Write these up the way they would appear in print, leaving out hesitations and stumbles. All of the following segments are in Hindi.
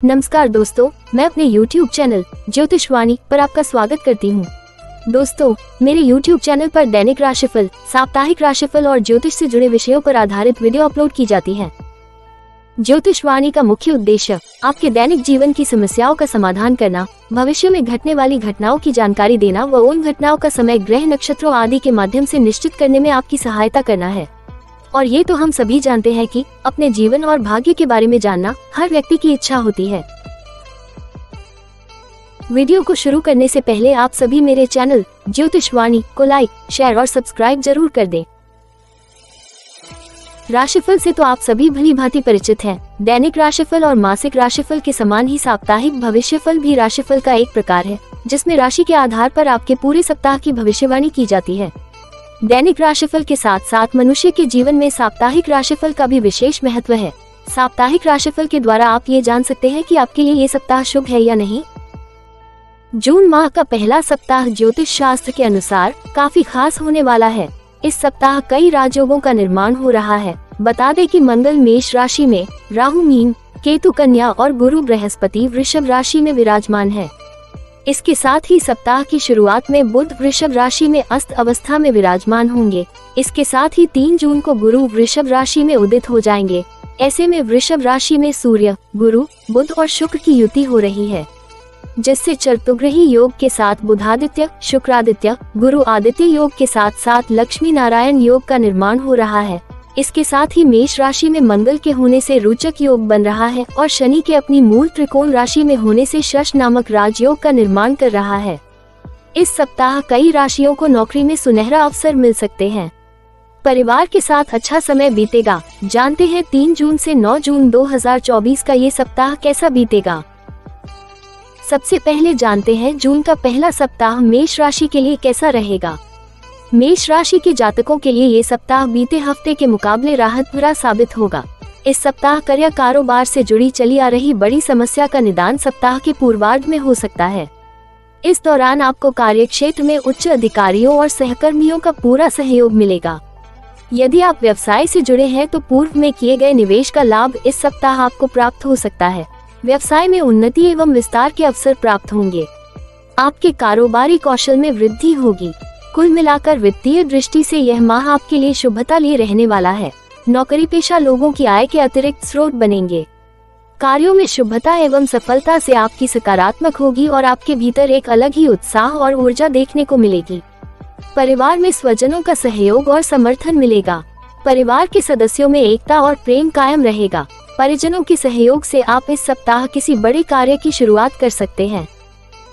नमस्कार दोस्तों, मैं अपने YouTube चैनल ज्योतिषवाणी पर आपका स्वागत करती हूँ। दोस्तों, मेरे YouTube चैनल पर दैनिक राशिफल, साप्ताहिक राशिफल और ज्योतिष से जुड़े विषयों पर आधारित वीडियो अपलोड की जाती है। ज्योतिषवाणी का मुख्य उद्देश्य आपके दैनिक जीवन की समस्याओं का समाधान करना, भविष्य में घटने वाली घटनाओं की जानकारी देना व उन घटनाओं का समय, ग्रह, नक्षत्रों आदि के माध्यम से निश्चित करने में आपकी सहायता करना है। और ये तो हम सभी जानते हैं कि अपने जीवन और भाग्य के बारे में जानना हर व्यक्ति की इच्छा होती है। वीडियो को शुरू करने से पहले आप सभी मेरे चैनल ज्योतिषवाणी को लाइक, शेयर और सब्सक्राइब जरूर कर दें। राशिफल से तो आप सभी भली भांति परिचित हैं। दैनिक राशिफल और मासिक राशिफल के समान ही साप्ताहिक भविष्यफल भी राशिफल का एक प्रकार है, जिसमें राशि के आधार पर आपके पूरे सप्ताह की भविष्यवाणी की जाती है। दैनिक राशिफल के साथ साथ मनुष्य के जीवन में साप्ताहिक राशिफल का भी विशेष महत्व है। साप्ताहिक राशिफल के द्वारा आप ये जान सकते हैं कि आपके लिए ये सप्ताह शुभ है या नहीं। जून माह का पहला सप्ताह ज्योतिष शास्त्र के अनुसार काफी खास होने वाला है। इस सप्ताह कई राजयोगों का निर्माण हो रहा है। बता दें कि मंगल मेष राशि में, राहु मीन, केतु कन्या और गुरु बृहस्पति वृषभ राशि में विराजमान है। इसके साथ ही सप्ताह की शुरुआत में बुध वृषभ राशि में अस्त अवस्था में विराजमान होंगे। इसके साथ ही 3 जून को गुरु वृषभ राशि में उदित हो जाएंगे। ऐसे में वृषभ राशि में सूर्य, गुरु, बुध और शुक्र की युति हो रही है, जिससे चतुर्ग्रही योग के साथ बुधादित्य, शुक्रादित्य, गुरु आदित्य योग के साथ साथ लक्ष्मी नारायण योग का निर्माण हो रहा है। इसके साथ ही मेष राशि में मंगल के होने से रोचक योग बन रहा है और शनि के अपनी मूल त्रिकोण राशि में होने से शश नामक राजयोग का निर्माण कर रहा है। इस सप्ताह कई राशियों को नौकरी में सुनहरा अवसर मिल सकते हैं। परिवार के साथ अच्छा समय बीतेगा। जानते हैं 3 जून से 9 जून 2024 का ये सप्ताह कैसा बीतेगा। सबसे पहले जानते हैं जून का पहला सप्ताह मेष राशि के लिए कैसा रहेगा। मेष राशि के जातकों के लिए ये सप्ताह बीते हफ्ते के मुकाबले राहत भरा साबित होगा। इस सप्ताह कार्य कारोबार से जुड़ी चली आ रही बड़ी समस्या का निदान सप्ताह के पूर्वार्ध में हो सकता है। इस दौरान आपको कार्यक्षेत्र में उच्च अधिकारियों और सहकर्मियों का पूरा सहयोग मिलेगा। यदि आप व्यवसाय से जुड़े हैं तो पूर्व में किए गए निवेश का लाभ इस सप्ताह आपको प्राप्त हो सकता है। व्यवसाय में उन्नति एवं विस्तार के अवसर प्राप्त होंगे। आपके कारोबारी कौशल में वृद्धि होगी। कुल मिलाकर वित्तीय दृष्टि से यह माह आपके लिए शुभता लिए रहने वाला है। नौकरी पेशा लोगों की आय के अतिरिक्त स्रोत बनेंगे। कार्यों में शुभता एवं सफलता से आपकी सकारात्मक होगी और आपके भीतर एक अलग ही उत्साह और ऊर्जा देखने को मिलेगी। परिवार में स्वजनों का सहयोग और समर्थन मिलेगा। परिवार के सदस्यों में एकता और प्रेम कायम रहेगा। परिजनों के सहयोग से आप इस सप्ताह किसी बड़े कार्य की शुरुआत कर सकते हैं।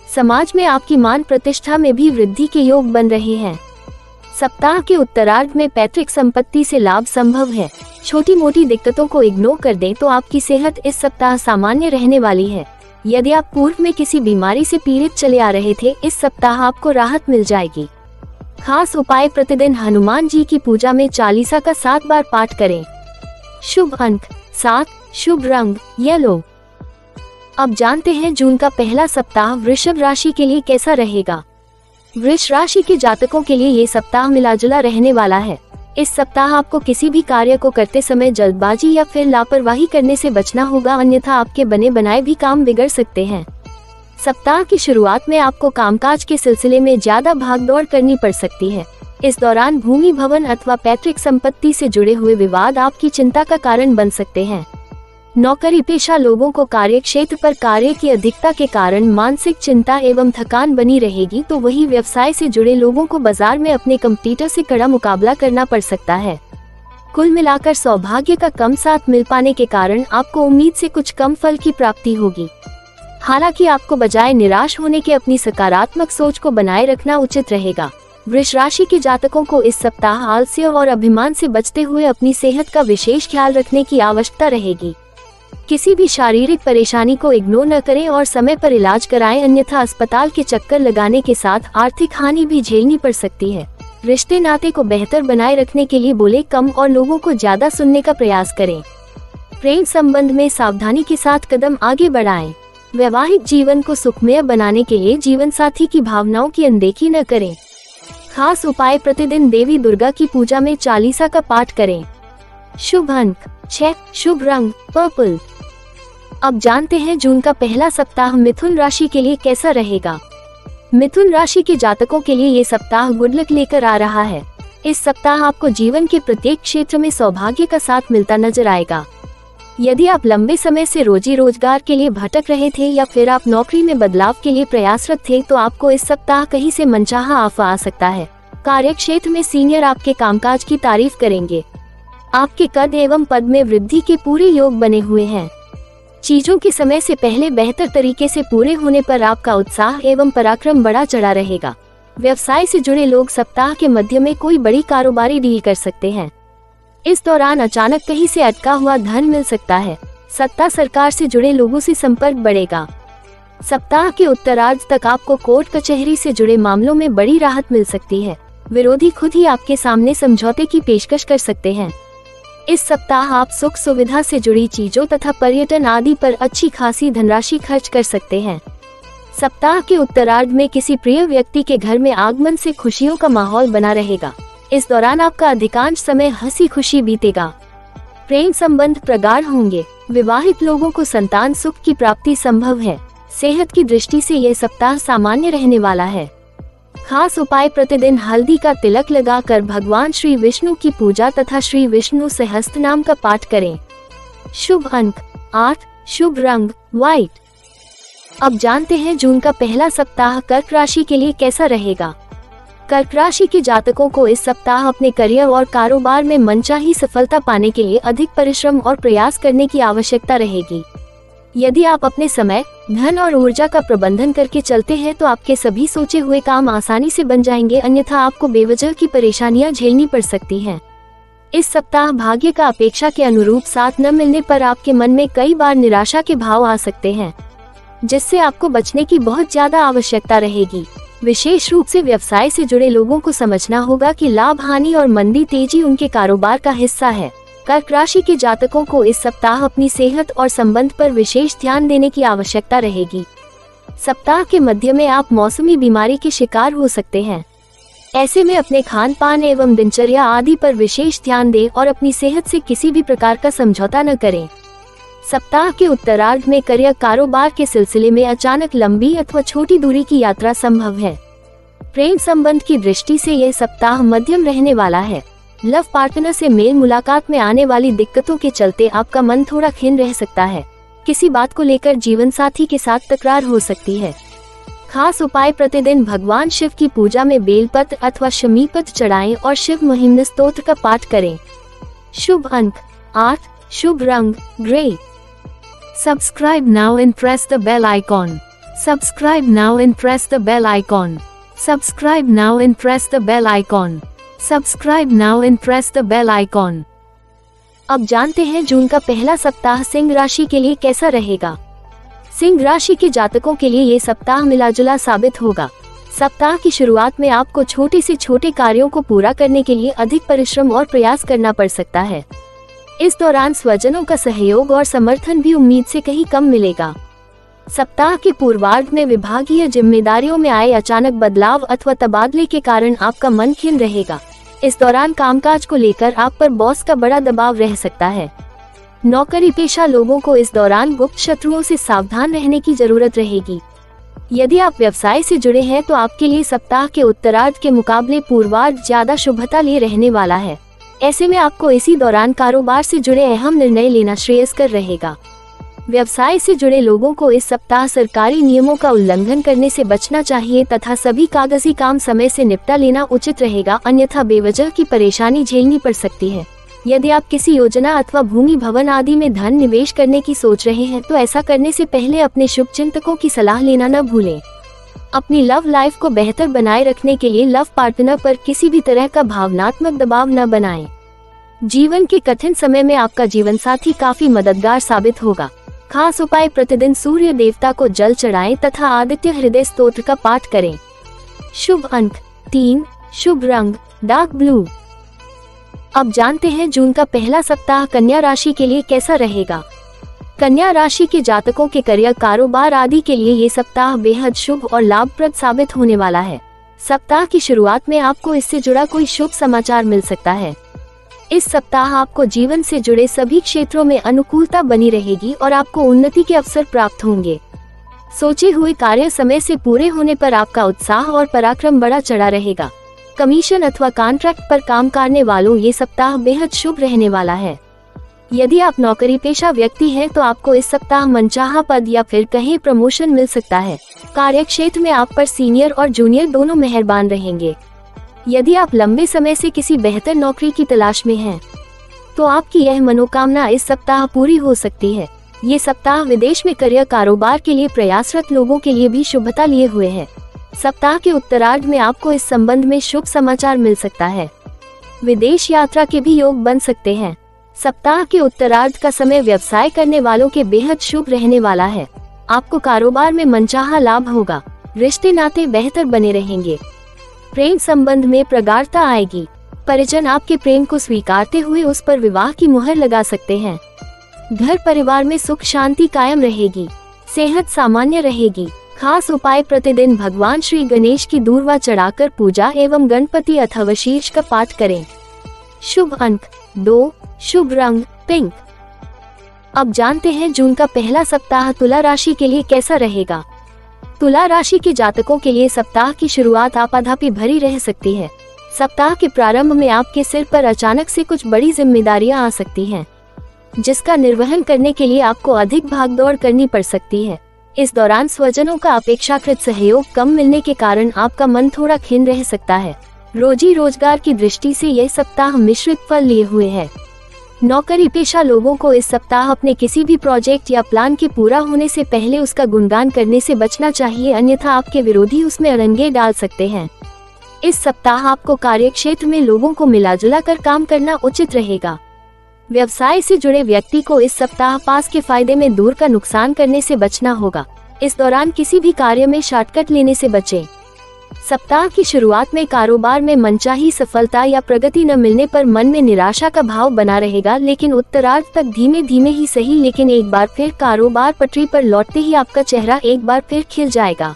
समाज में आपकी मान प्रतिष्ठा में भी वृद्धि के योग बन रहे हैं। सप्ताह के उत्तरार्ध में पैतृक संपत्ति से लाभ संभव है। छोटी मोटी दिक्कतों को इग्नोर कर दें तो आपकी सेहत इस सप्ताह सामान्य रहने वाली है। यदि आप पूर्व में किसी बीमारी से पीड़ित चले आ रहे थे, इस सप्ताह आपको राहत मिल जाएगी। खास उपाय, प्रतिदिन हनुमान जी की पूजा में चालीसा का 7 बार पाठ करें। शुभ अंक 7, शुभ रंग येलो। अब जानते हैं जून का पहला सप्ताह वृषभ राशि के लिए कैसा रहेगा। वृष राशि के जातकों के लिए ये सप्ताह मिलाजुला रहने वाला है। इस सप्ताह आपको किसी भी कार्य को करते समय जल्दबाजी या फिर लापरवाही करने से बचना होगा, अन्यथा आपके बने बनाए भी काम बिगड़ सकते हैं। सप्ताह की शुरुआत में आपको कामकाज के सिलसिले में ज्यादा भागदौड़ करनी पड़ सकती है। इस दौरान भूमि, भवन अथवा पैतृक संपत्ति से जुड़े हुए विवाद आपकी चिंता का कारण बन सकते हैं। नौकरी पेशा लोगों को कार्यक्षेत्र पर कार्य की अधिकता के कारण मानसिक चिंता एवं थकान बनी रहेगी, तो वही व्यवसाय से जुड़े लोगों को बाजार में अपने कंपटीटर से कड़ा मुकाबला करना पड़ सकता है। कुल मिलाकर सौभाग्य का कम साथ मिल पाने के कारण आपको उम्मीद से कुछ कम फल की प्राप्ति होगी। हालांकि आपको बजाय निराश होने के अपनी सकारात्मक सोच को बनाए रखना उचित रहेगा। वृष राशि के जातकों को इस सप्ताह आलस्य और अभिमान से बचते हुए अपनी सेहत का विशेष ख्याल रखने की आवश्यकता रहेगी। किसी भी शारीरिक परेशानी को इग्नोर न करें और समय पर इलाज कराएं, अन्यथा अस्पताल के चक्कर लगाने के साथ आर्थिक हानि भी झेलनी पड़ सकती है। रिश्ते नाते को बेहतर बनाए रखने के लिए बोले कम और लोगों को ज्यादा सुनने का प्रयास करें। प्रेम संबंध में सावधानी के साथ कदम आगे बढ़ाएं। वैवाहिक जीवन को सुखमय बनाने के लिए जीवन साथी की भावनाओं की अनदेखी न करें। खास उपाय, प्रतिदिन देवी दुर्गा की पूजा में चालीसा का पाठ करें। शुभ अंक 6, शुभ रंग पर्पल। अब जानते हैं जून का पहला सप्ताह मिथुन राशि के लिए कैसा रहेगा। मिथुन राशि के जातकों के लिए ये सप्ताह गुड लक लेकर आ रहा है। इस सप्ताह आपको जीवन के प्रत्येक क्षेत्र में सौभाग्य का साथ मिलता नजर आएगा। यदि आप लंबे समय से रोजी रोजगार के लिए भटक रहे थे या फिर आप नौकरी में बदलाव के लिए प्रयासरत थे, तो आपको इस सप्ताह कहीं से मनचाहा ऑफर आ सकता है। कार्यक्षेत्र में सीनियर आपके कामकाज की तारीफ करेंगे। आपके कद एवं पद में वृद्धि के पूरे योग बने हुए हैं। चीजों के समय से पहले बेहतर तरीके से पूरे होने पर आपका उत्साह एवं पराक्रम बढ़ा चढ़ा रहेगा। व्यवसाय से जुड़े लोग सप्ताह के मध्य में कोई बड़ी कारोबारी डील कर सकते हैं। इस दौरान अचानक कहीं से अटका हुआ धन मिल सकता है। सत्ता सरकार से जुड़े लोगों से संपर्क बढ़ेगा। सप्ताह के उत्तरार्ध तक आपको कोर्ट कचहरी से जुड़े मामलों में बड़ी राहत मिल सकती है। विरोधी खुद ही आपके सामने समझौते की पेशकश कर सकते हैं। इस सप्ताह आप सुख सुविधा से जुड़ी चीजों तथा पर्यटन आदि पर अच्छी खासी धनराशि खर्च कर सकते हैं। सप्ताह के उत्तरार्ध में किसी प्रिय व्यक्ति के घर में आगमन से खुशियों का माहौल बना रहेगा। इस दौरान आपका अधिकांश समय हंसी खुशी बीतेगा। प्रेम संबंध प्रगाढ़ होंगे। विवाहित लोगों को संतान सुख की प्राप्ति संभव है। सेहत की दृष्टि से यह सप्ताह सामान्य रहने वाला है। खास उपाय, प्रतिदिन हल्दी का तिलक लगाकर भगवान श्री विष्णु की पूजा तथा श्री विष्णु सहस्त्रनाम का पाठ करें। शुभ अंक 8, शुभ रंग व्हाइट। अब जानते हैं जून का पहला सप्ताह कर्क राशि के लिए कैसा रहेगा। कर्क राशि के जातकों को इस सप्ताह अपने करियर और कारोबार में मनचाही सफलता पाने के लिए अधिक परिश्रम और प्रयास करने की आवश्यकता रहेगी। यदि आप अपने समय, धन और ऊर्जा का प्रबंधन करके चलते हैं तो आपके सभी सोचे हुए काम आसानी से बन जाएंगे, अन्यथा आपको बेवजह की परेशानियां झेलनी पड़ सकती हैं। इस सप्ताह भाग्य का अपेक्षा के अनुरूप साथ न मिलने पर आपके मन में कई बार निराशा के भाव आ सकते हैं, जिससे आपको बचने की बहुत ज्यादा आवश्यकता रहेगी। विशेष रूप से व्यवसाय से जुड़े लोगों को समझना होगा कि लाभ हानि और मंदी तेजी उनके कारोबार का हिस्सा है। कर्क राशि के जातकों को इस सप्ताह अपनी सेहत और संबंध पर विशेष ध्यान देने की आवश्यकता रहेगी। सप्ताह के मध्य में आप मौसमी बीमारी के शिकार हो सकते हैं। ऐसे में अपने खान पान एवं दिनचर्या आदि पर विशेष ध्यान दें और अपनी सेहत से किसी भी प्रकार का समझौता न करें। सप्ताह के उत्तरार्ध में करियर कारोबार के सिलसिले में अचानक लंबी अथवा छोटी दूरी की यात्रा संभव है। प्रेम संबंध की दृष्टि से यह सप्ताह मध्यम रहने वाला है। लव पार्टनर से मेल मुलाकात में आने वाली दिक्कतों के चलते आपका मन थोड़ा खिन्न रह सकता है। किसी बात को लेकर जीवन साथी के साथ तकरार हो सकती है। खास उपाय, प्रतिदिन भगवान शिव की पूजा में बेलपत्र अथवा शमीपत्र चढ़ाएं और शिव महिम्न स्तोत्र का पाठ करें। शुभ अंक 8, शुभ रंग grey. Subscribe now and press the bell icon. Subscribe now and press the bell icon. Subscribe now and press the bell icon. Subscribe now and press the bell icon. अब जानते हैं जून का पहला सप्ताह सिंह राशि के लिए कैसा रहेगा। सिंह राशि के जातकों के लिए ये सप्ताह मिलाजुला साबित होगा। सप्ताह की शुरुआत में आपको छोटे से छोटे कार्यों को पूरा करने के लिए अधिक परिश्रम और प्रयास करना पड़ सकता है। इस दौरान स्वजनों का सहयोग और समर्थन भी उम्मीद से कहीं कम मिलेगा। सप्ताह के पूर्वार्ध में विभागीय जिम्मेदारियों में आए अचानक बदलाव अथवा तबादले के कारण आपका मन खिन्न रहेगा। इस दौरान कामकाज को लेकर आप पर बॉस का बड़ा दबाव रह सकता है। नौकरी पेशा लोगों को इस दौरान गुप्त शत्रुओं से सावधान रहने की जरूरत रहेगी। यदि आप व्यवसाय से जुड़े हैं तो आपके लिए सप्ताह के उत्तरार्ध के मुकाबले पूर्वार्ध ज्यादा शुभता लिए रहने वाला है। ऐसे में आपको इसी दौरान कारोबार से जुड़े अहम निर्णय लेना श्रेयस्कर रहेगा। व्यवसाय से जुड़े लोगों को इस सप्ताह सरकारी नियमों का उल्लंघन करने से बचना चाहिए तथा सभी कागजी काम समय से निपटा लेना उचित रहेगा, अन्यथा बेवजह की परेशानी झेलनी पड़ सकती है। यदि आप किसी योजना अथवा भूमि भवन आदि में धन निवेश करने की सोच रहे हैं तो ऐसा करने से पहले अपने शुभ चिंतकों की सलाह लेना न भूलें। अपनी लव लाइफ को बेहतर बनाए रखने के लिए लव पार्टनर पर किसी भी तरह का भावनात्मक दबाव न बनाएं। जीवन के कठिन समय में आपका जीवन साथी काफी मददगार साबित होगा। खास उपाय, प्रतिदिन सूर्य देवता को जल चढ़ाएं तथा आदित्य हृदय स्तोत्र का पाठ करें। शुभ अंक 3, शुभ रंग डार्क ब्लू। अब जानते हैं जून का पहला सप्ताह कन्या राशि के लिए कैसा रहेगा। कन्या राशि के जातकों के करियर कारोबार आदि के लिए ये सप्ताह बेहद शुभ और लाभप्रद साबित होने वाला है। सप्ताह की शुरुआत में आपको इससे जुड़ा कोई शुभ समाचार मिल सकता है। इस सप्ताह आपको जीवन से जुड़े सभी क्षेत्रों में अनुकूलता बनी रहेगी और आपको उन्नति के अवसर प्राप्त होंगे। सोचे हुए कार्य समय से पूरे होने पर आपका उत्साह और पराक्रम बढ़ा चढ़ा रहेगा। कमीशन अथवा कॉन्ट्रैक्ट पर काम करने वालों ये सप्ताह बेहद शुभ रहने वाला है। यदि आप नौकरी पेशा व्यक्ति हैं तो आपको इस सप्ताह मनचाहा पद या फिर कहीं प्रमोशन मिल सकता है। कार्यक्षेत्र में आप पर सीनियर और जूनियर दोनों मेहरबान रहेंगे। यदि आप लंबे समय से किसी बेहतर नौकरी की तलाश में हैं, तो आपकी यह मनोकामना इस सप्ताह पूरी हो सकती है। ये सप्ताह विदेश में करियर कारोबार के लिए प्रयासरत लोगों के लिए भी शुभता लिए हुए है। सप्ताह के उत्तरार्ध में आपको इस संबंध में शुभ समाचार मिल सकता है। विदेश यात्रा के भी योग बन सकते हैं। सप्ताह के उत्तरार्ध का समय व्यवसाय करने वालों के बेहद शुभ रहने वाला है। आपको कारोबार में मनचाहा लाभ होगा। रिश्ते नाते बेहतर बने रहेंगे। प्रेम संबंध में प्रगाढ़ता आएगी। परिजन आपके प्रेम को स्वीकारते हुए उस पर विवाह की मुहर लगा सकते हैं। घर परिवार में सुख शांति कायम रहेगी। सेहत सामान्य रहेगी। खास उपाय प्रतिदिन भगवान श्री गणेश की दूर्वा चढ़ाकर पूजा एवं गणपति अथवा शीर्ष का पाठ करें। शुभ अंक 2, शुभ रंग पिंक। अब जानते हैं जून का पहला सप्ताह तुला राशि के लिए कैसा रहेगा। तुला राशि के जातकों के लिए सप्ताह की शुरुआत आपाधापी भरी रह सकती है। सप्ताह के प्रारंभ में आपके सिर पर अचानक से कुछ बड़ी जिम्मेदारियां आ सकती हैं, जिसका निर्वहन करने के लिए आपको अधिक भागदौड़ करनी पड़ सकती है। इस दौरान स्वजनों का अपेक्षाकृत सहयोग कम मिलने के कारण आपका मन थोड़ा खिन्न रह सकता है। रोजी रोजगार की दृष्टि से यह सप्ताह मिश्रित फल लिए हुए है। नौकरी पेशा लोगों को इस सप्ताह अपने किसी भी प्रोजेक्ट या प्लान के पूरा होने से पहले उसका गुणगान करने से बचना चाहिए, अन्यथा आपके विरोधी उसमें अड़ंगे डाल सकते हैं। इस सप्ताह आपको कार्यक्षेत्र में लोगों को मिलाजुला कर काम करना उचित रहेगा। व्यवसाय से जुड़े व्यक्ति को इस सप्ताह पास के फायदे में दूर का नुकसान करने से बचना होगा। इस दौरान किसी भी कार्य में शॉर्टकट लेने से बचें। सप्ताह की शुरुआत में कारोबार में मनचाही सफलता या प्रगति न मिलने पर मन में निराशा का भाव बना रहेगा, लेकिन उत्तरार्ध तक धीमे धीमे ही सही, लेकिन एक बार फिर कारोबार पटरी पर लौटते ही आपका चेहरा एक बार फिर खिल जाएगा।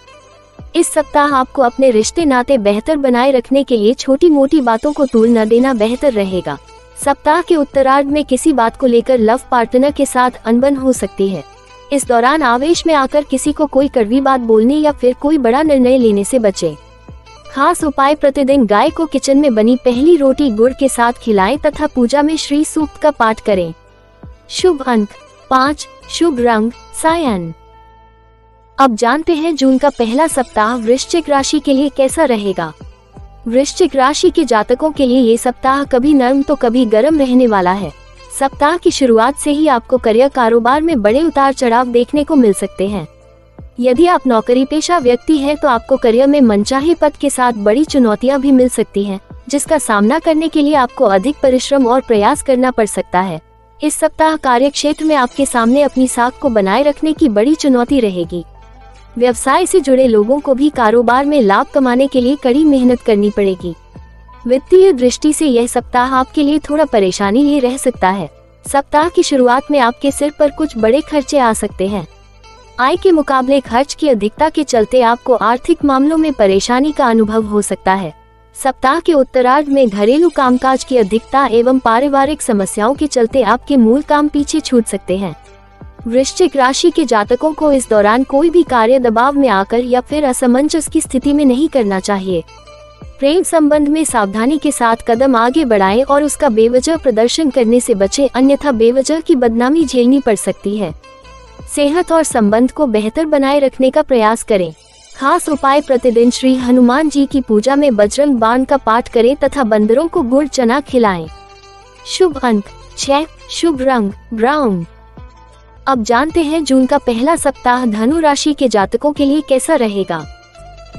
इस सप्ताह आपको अपने रिश्ते नाते बेहतर बनाए रखने के लिए छोटी मोटी बातों को तूल न देना बेहतर रहेगा। सप्ताह के उत्तरार्ध में किसी बात को लेकर लव पार्टनर के साथ अनबन हो सकती है। इस दौरान आवेश में आकर किसी को कोई कड़वी बात बोलने या फिर कोई बड़ा निर्णय लेने से बचें। खास उपाय प्रतिदिन गाय को किचन में बनी पहली रोटी गुड़ के साथ खिलाएं तथा पूजा में श्री सूक्त का पाठ करें। शुभ अंक 5, शुभ रंग सायन। अब जानते हैं जून का पहला सप्ताह वृश्चिक राशि के लिए कैसा रहेगा। वृश्चिक राशि के जातकों के लिए ये सप्ताह कभी नर्म तो कभी गर्म रहने वाला है। सप्ताह की शुरुआत से ही आपको करियर कारोबार में बड़े उतार चढ़ाव देखने को मिल सकते हैं। यदि आप नौकरी पेशा व्यक्ति हैं तो आपको करियर में मनचाहे पद के साथ बड़ी चुनौतियां भी मिल सकती हैं, जिसका सामना करने के लिए आपको अधिक परिश्रम और प्रयास करना पड़ सकता है। इस सप्ताह कार्यक्षेत्र में आपके सामने अपनी साख को बनाए रखने की बड़ी चुनौती रहेगी। व्यवसाय से जुड़े लोगों को भी कारोबार में लाभ कमाने के लिए कड़ी मेहनत करनी पड़ेगी। वित्तीय दृष्टि से यह सप्ताह आपके लिए थोड़ा परेशानी ही रह सकता है। सप्ताह की शुरुआत में आपके सिर पर कुछ बड़े खर्चे आ सकते हैं। आय के मुकाबले खर्च की अधिकता के चलते आपको आर्थिक मामलों में परेशानी का अनुभव हो सकता है। सप्ताह के उत्तरार्ध में घरेलू कामकाज की अधिकता एवं पारिवारिक समस्याओं के चलते आपके मूल काम पीछे छूट सकते हैं। वृश्चिक राशि के जातकों को इस दौरान कोई भी कार्य दबाव में आकर या फिर असमंजस की स्थिति में नहीं करना चाहिए। प्रेम संबंध में सावधानी के साथ कदम आगे बढ़ाएं और उसका बेवजह प्रदर्शन करने से बचें, अन्यथा बेवजह की बदनामी झेलनी पड़ सकती है। सेहत और संबंध को बेहतर बनाए रखने का प्रयास करें। खास उपाय प्रतिदिन श्री हनुमान जी की पूजा में बजरंग बाण का पाठ करें तथा बंदरों को गुड़ चना खिलाएं। शुभ अंक 6, शुभ रंग ब्राउन। अब जानते हैं जून का पहला सप्ताह धनु राशि के जातकों के लिए कैसा रहेगा।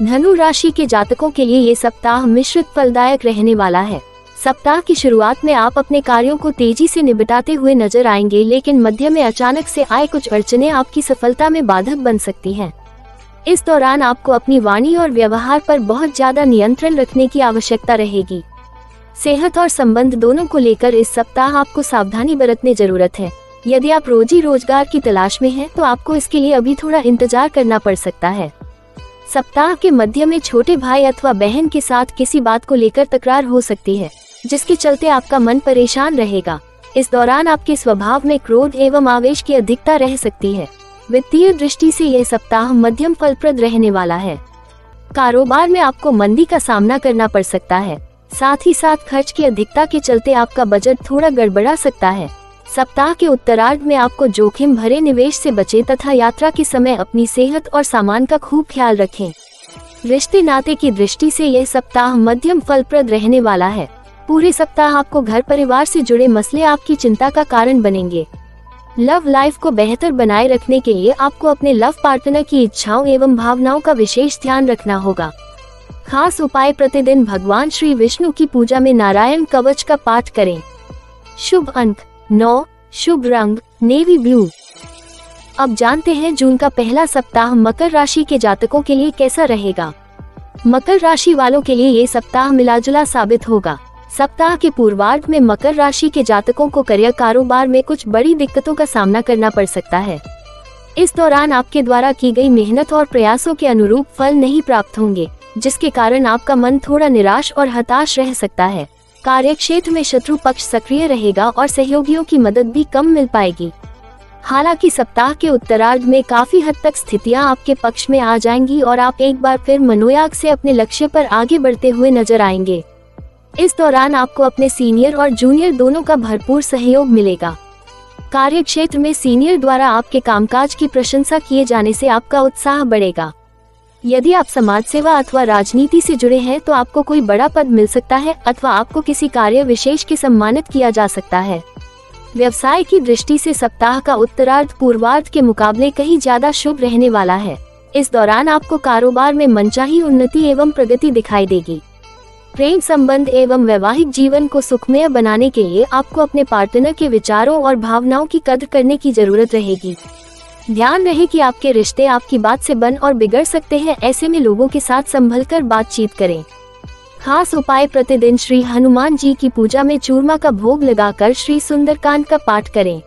धनु राशि के जातकों के लिए ये सप्ताह मिश्रित फलदायक रहने वाला है। सप्ताह की शुरुआत में आप अपने कार्यों को तेजी से निपटाते हुए नजर आएंगे, लेकिन मध्य में अचानक से आए कुछ अड़चनें आपकी सफलता में बाधक बन सकती हैं। इस दौरान आपको अपनी वाणी और व्यवहार पर बहुत ज्यादा नियंत्रण रखने की आवश्यकता रहेगी। सेहत और संबंध दोनों को लेकर इस सप्ताह आपको सावधानी बरतने जरूरत है। यदि आप रोजी रोजगार की तलाश में हैं, तो आपको इसके लिए अभी थोड़ा इंतजार करना पड़ सकता है। सप्ताह के मध्य में छोटे भाई अथवा बहन के साथ किसी बात को लेकर तकरार हो सकती है। जिसके चलते आपका मन परेशान रहेगा। इस दौरान आपके स्वभाव में क्रोध एवं आवेश की अधिकता रह सकती है। वित्तीय दृष्टि से यह सप्ताह मध्यम फलप्रद रहने वाला है। कारोबार में आपको मंदी का सामना करना पड़ सकता है। साथ ही साथ खर्च की अधिकता के चलते आपका बजट थोड़ा गड़बड़ा सकता है। सप्ताह के उत्तरार्ध में आपको जोखिम भरे निवेश से बचें तथा यात्रा के समय अपनी सेहत और सामान का खूब ख्याल रखें। रिश्ते नाते की दृष्टि से यह सप्ताह मध्यम फलप्रद रहने वाला है। पूरे सप्ताह आपको घर परिवार से जुड़े मसले आपकी चिंता का कारण बनेंगे। लव लाइफ को बेहतर बनाए रखने के लिए आपको अपने लव पार्टनर की इच्छाओं एवं भावनाओं का विशेष ध्यान रखना होगा। खास उपाय, प्रतिदिन भगवान श्री विष्णु की पूजा में नारायण कवच का पाठ करें। शुभ अंक 9, शुभ रंग नेवी ब्लू। अब जानते हैं जून का पहला सप्ताह मकर राशि के जातकों के लिए कैसा रहेगा। मकर राशि वालों के लिए ये सप्ताह मिलाजुला साबित होगा। सप्ताह के पूर्वार्ध में मकर राशि के जातकों को करियर कारोबार में कुछ बड़ी दिक्कतों का सामना करना पड़ सकता है। इस दौरान आपके द्वारा की गई मेहनत और प्रयासों के अनुरूप फल नहीं प्राप्त होंगे, जिसके कारण आपका मन थोड़ा निराश और हताश रह सकता है। कार्यक्षेत्र में शत्रु पक्ष सक्रिय रहेगा और सहयोगियों की मदद भी कम मिल पाएगी। हालांकि सप्ताह के उत्तरार्ध में काफी हद तक स्थितियां आपके पक्ष में आ जाएंगी और आप एक बार फिर मनोयोग से अपने लक्ष्य पर आगे बढ़ते हुए नजर आएंगे। इस दौरान आपको अपने सीनियर और जूनियर दोनों का भरपूर सहयोग मिलेगा। कार्यक्षेत्र में सीनियर द्वारा आपके कामकाज की प्रशंसा किए जाने से आपका उत्साह बढ़ेगा। यदि आप समाज सेवा अथवा राजनीति से जुड़े हैं तो आपको कोई बड़ा पद मिल सकता है अथवा आपको किसी कार्य विशेष के सम्मानित किया जा सकता है। व्यवसाय की दृष्टि से सप्ताह का उत्तरार्ध पूर्वार्ध के मुकाबले कहीं ज्यादा शुभ रहने वाला है। इस दौरान आपको कारोबार में मनचाही उन्नति एवं प्रगति दिखाई देगी। प्रेम संबंध एवं वैवाहिक जीवन को सुखमय बनाने के लिए आपको अपने पार्टनर के विचारों और भावनाओं की कद्र करने की जरूरत रहेगी। ध्यान रहे कि आपके रिश्ते आपकी बात से बन और बिगड़ सकते हैं, ऐसे में लोगों के साथ संभलकर बातचीत करें। खास उपाय, प्रतिदिन श्री हनुमान जी की पूजा में चूरमा का भोग लगाकर श्री सुंदरकांड का पाठ करें।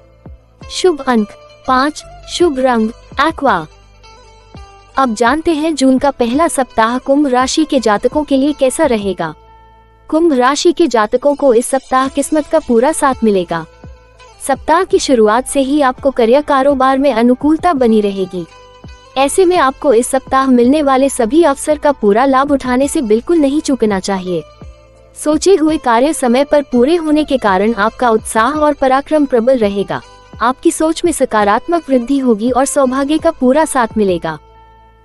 शुभ अंक 5, शुभ रंग एक्वा। अब जानते हैं जून का पहला सप्ताह कुंभ राशि के जातकों के लिए कैसा रहेगा। कुंभ राशि के जातकों को इस सप्ताह किस्मत का पूरा साथ मिलेगा। सप्ताह की शुरुआत से ही आपको करियर कारोबार में अनुकूलता बनी रहेगी। ऐसे में आपको इस सप्ताह मिलने वाले सभी अवसर का पूरा लाभ उठाने से बिल्कुल नहीं चूकना चाहिए। सोचे हुए कार्य समय पर पूरे होने के कारण आपका उत्साह और पराक्रम प्रबल रहेगा। आपकी सोच में सकारात्मक वृद्धि होगी और सौभाग्य का पूरा साथ मिलेगा।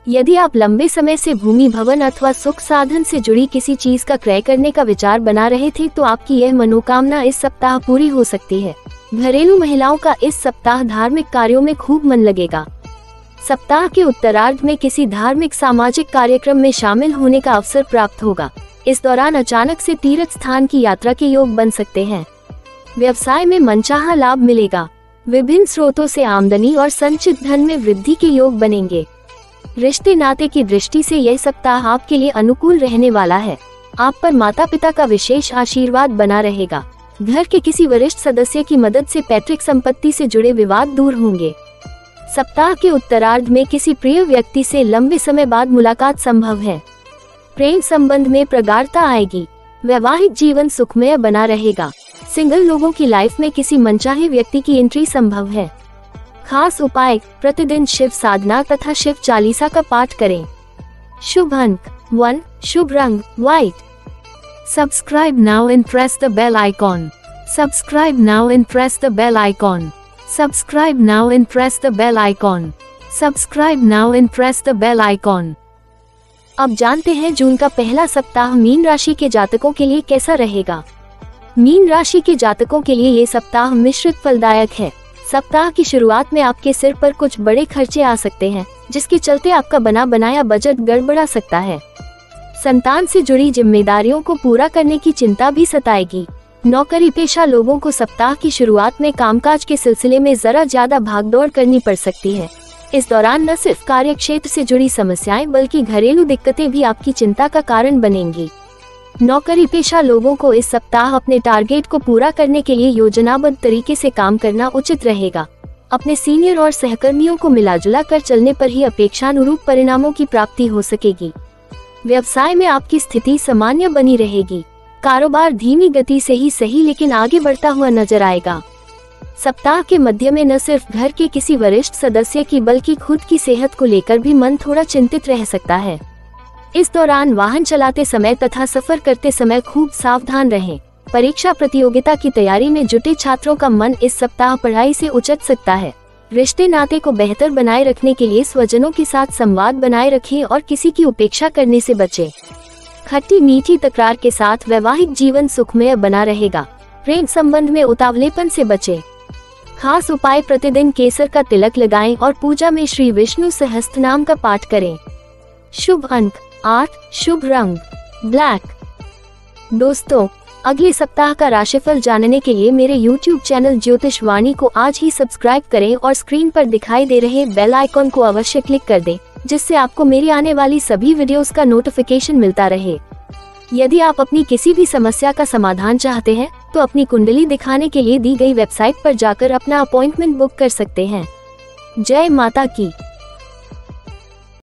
यदि आप लंबे समय से भूमि भवन अथवा सुख साधन से जुड़ी किसी चीज का क्रय करने का विचार बना रहे थे तो आपकी यह मनोकामना इस सप्ताह पूरी हो सकती है। घरेलू महिलाओं का इस सप्ताह धार्मिक कार्यों में खूब मन लगेगा। सप्ताह के उत्तरार्ध में किसी धार्मिक सामाजिक कार्यक्रम में शामिल होने का अवसर प्राप्त होगा। इस दौरान अचानक से तीर्थ स्थान की यात्रा के योग बन सकते हैं। व्यवसाय में मनचाहा लाभ मिलेगा। विभिन्न स्रोतों से आमदनी और संचित धन में वृद्धि के योग बनेंगे। रिश्ते नाते की दृष्टि से यह सप्ताह आपके लिए अनुकूल रहने वाला है। आप पर माता पिता का विशेष आशीर्वाद बना रहेगा। घर के किसी वरिष्ठ सदस्य की मदद से पैतृक संपत्ति से जुड़े विवाद दूर होंगे। सप्ताह के उत्तरार्ध में किसी प्रिय व्यक्ति से लंबे समय बाद मुलाकात संभव है। प्रेम संबंध में प्रगाढ़ता आएगी। वैवाहिक जीवन सुखमय बना रहेगा। सिंगल लोगों की लाइफ में किसी मनचाहे व्यक्ति की एंट्री संभव है। खास उपाय, प्रतिदिन शिव साधना तथा शिव चालीसा का पाठ करें। शुभ अंक 1, शुभ रंग white. Subscribe now and press the bell icon. Subscribe now and press the bell icon. Subscribe now and press the bell icon. Subscribe now and press the bell icon. अब जानते हैं जून का पहला सप्ताह मीन राशि के जातकों के लिए कैसा रहेगा। मीन राशि के जातकों के लिए ये सप्ताह मिश्रित फलदायक है। सप्ताह की शुरुआत में आपके सिर पर कुछ बड़े खर्चे आ सकते हैं, जिसके चलते आपका बना बनाया बजट गड़बड़ा सकता है। संतान से जुड़ी जिम्मेदारियों को पूरा करने की चिंता भी सताएगी। नौकरी पेशा लोगों को सप्ताह की शुरुआत में कामकाज के सिलसिले में जरा ज्यादा भागदौड़ करनी पड़ सकती है। इस दौरान न सिर्फ कार्य क्षेत्र से जुड़ी समस्याएं बल्कि घरेलू दिक्कतें भी आपकी चिंता का कारण बनेंगी। नौकरी पेशा लोगों को इस सप्ताह अपने टारगेट को पूरा करने के लिए योजनाबद्ध तरीके से काम करना उचित रहेगा। अपने सीनियर और सहकर्मियों को मिलाजुला कर चलने पर ही अपेक्षानुरूप परिणामों की प्राप्ति हो सकेगी। व्यवसाय में आपकी स्थिति सामान्य बनी रहेगी। कारोबार धीमी गति से ही सही लेकिन आगे बढ़ता हुआ नजर आएगा। सप्ताह के मध्य में न सिर्फ घर के किसी वरिष्ठ सदस्य की बल्कि खुद की सेहत को लेकर भी मन थोड़ा चिंतित रह सकता है। इस दौरान वाहन चलाते समय तथा सफर करते समय खूब सावधान रहें। परीक्षा प्रतियोगिता की तैयारी में जुटे छात्रों का मन इस सप्ताह पढ़ाई से उचट सकता है। रिश्ते नाते को बेहतर बनाए रखने के लिए स्वजनों के साथ संवाद बनाए रखें और किसी की उपेक्षा करने से बचें। खट्टी मीठी तकरार के साथ वैवाहिक जीवन सुखमय बना रहेगा। प्रेम संबंध में उतावलेपन से बचें। खास उपाय, प्रतिदिन केसर का तिलक लगाएं और पूजा में श्री विष्णु सहस्त्रनाम का पाठ करें। शुभ अंक 8, शुभ रंग ब्लैक। दोस्तों, अगले सप्ताह का राशिफल जानने के लिए मेरे YouTube चैनल ज्योतिष वाणी को आज ही सब्सक्राइब करें और स्क्रीन पर दिखाई दे रहे बेल आइकॉन को अवश्य क्लिक कर दें, जिससे आपको मेरी आने वाली सभी वीडियोस का नोटिफिकेशन मिलता रहे। यदि आप अपनी किसी भी समस्या का समाधान चाहते हैं तो अपनी कुंडली दिखाने के लिए दी गई वेबसाइट पर जाकर अपना अपॉइंटमेंट बुक कर सकते हैं। जय माता की।